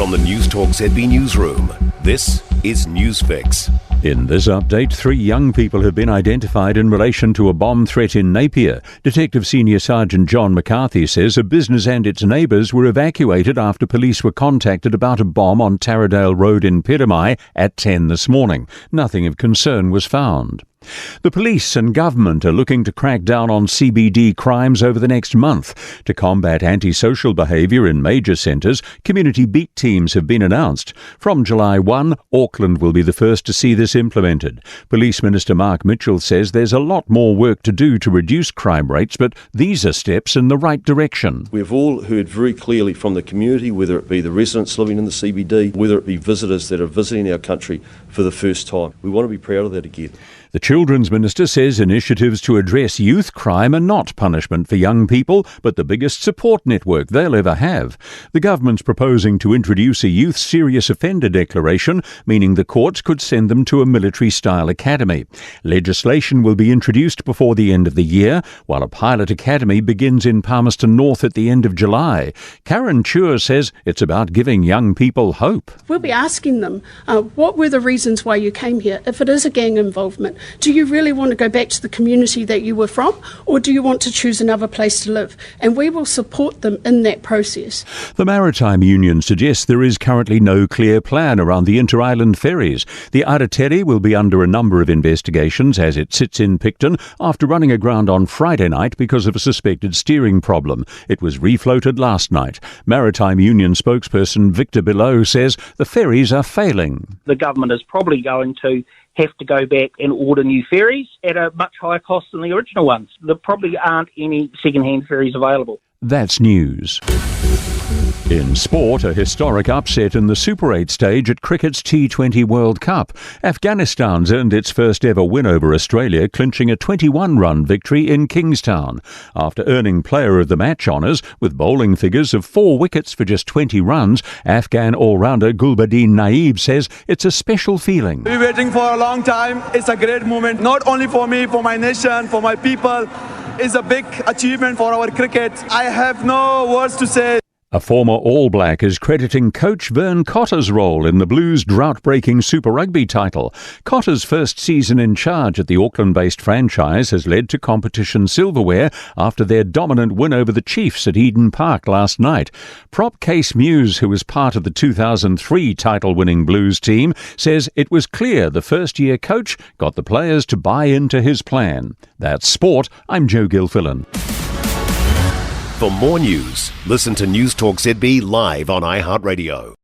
From the Newstalk ZB newsroom, this is Newsfix. In this update, 3 young people have been identified in relation to a bomb threat in Napier. Detective Senior Sergeant John McCarthy says a business and its neighbours were evacuated after police were contacted about a bomb on Taradale Road in Piramai at 10 this morning. Nothing of concern was found. The police and government are looking to crack down on CBD crimes over the next month. To combat antisocial behaviour in major centres, community beat teams have been announced. From July 1, Auckland will be the first to see this implemented. Police Minister Mark Mitchell says there's a lot more work to do to reduce crime rates, but these are steps in the right direction. We've all heard very clearly from the community, whether it be the residents living in the CBD, whether it be visitors that are visiting our country for the first time. We want to be proud of that again. The Children's Minister says initiatives to address youth crime are not punishment for young people, but the biggest support network they'll ever have. The government's proposing to introduce a youth serious offender declaration, meaning the courts could send them to a military-style academy. Legislation will be introduced before the end of the year, while a pilot academy begins in Palmerston North at the end of July. Karen Chur says it's about giving young people hope. We'll be asking them, what were the reasons why you came here? If it is a gang involvement, do you really want to go back to the community that you were from, or do you want to choose another place to live? And we will support them in that process. The Maritime Union suggests there is currently no clear plan around the inter-island ferries. The Arateri will be under a number of investigations as it sits in Picton after running aground on Friday night because of a suspected steering problem. It was refloated last night. Maritime Union spokesperson Victor Below says the ferries are failing. The government is probably going to have to go back and order new ferries at a much higher cost than the original ones. There probably aren't any second-hand ferries available. That's news. In sport, a historic upset in the Super 8 stage at cricket's T20 World Cup. Afghanistan's earned its first ever win over Australia, clinching a 21-run victory in Kingstown. After earning Player of the Match honours with bowling figures of 4 wickets for just 20 runs, Afghan all-rounder Gulbuddin Naib says it's a special feeling. We've been waiting for a long time. It's a great moment, not only for me, for my nation, for my people. It's a big achievement for our cricket. I have no words to say. A former All Black is crediting coach Vern Cotter's role in the Blues' drought-breaking Super Rugby title. Cotter's first season in charge at the Auckland-based franchise has led to competition silverware after their dominant win over the Chiefs at Eden Park last night. Prop Case Muse, who was part of the 2003 title-winning Blues team, says it was clear the first-year coach got the players to buy into his plan. That's sport. I'm Joe Gilfillan. For more news, listen to Newstalk ZB live on iHeartRadio.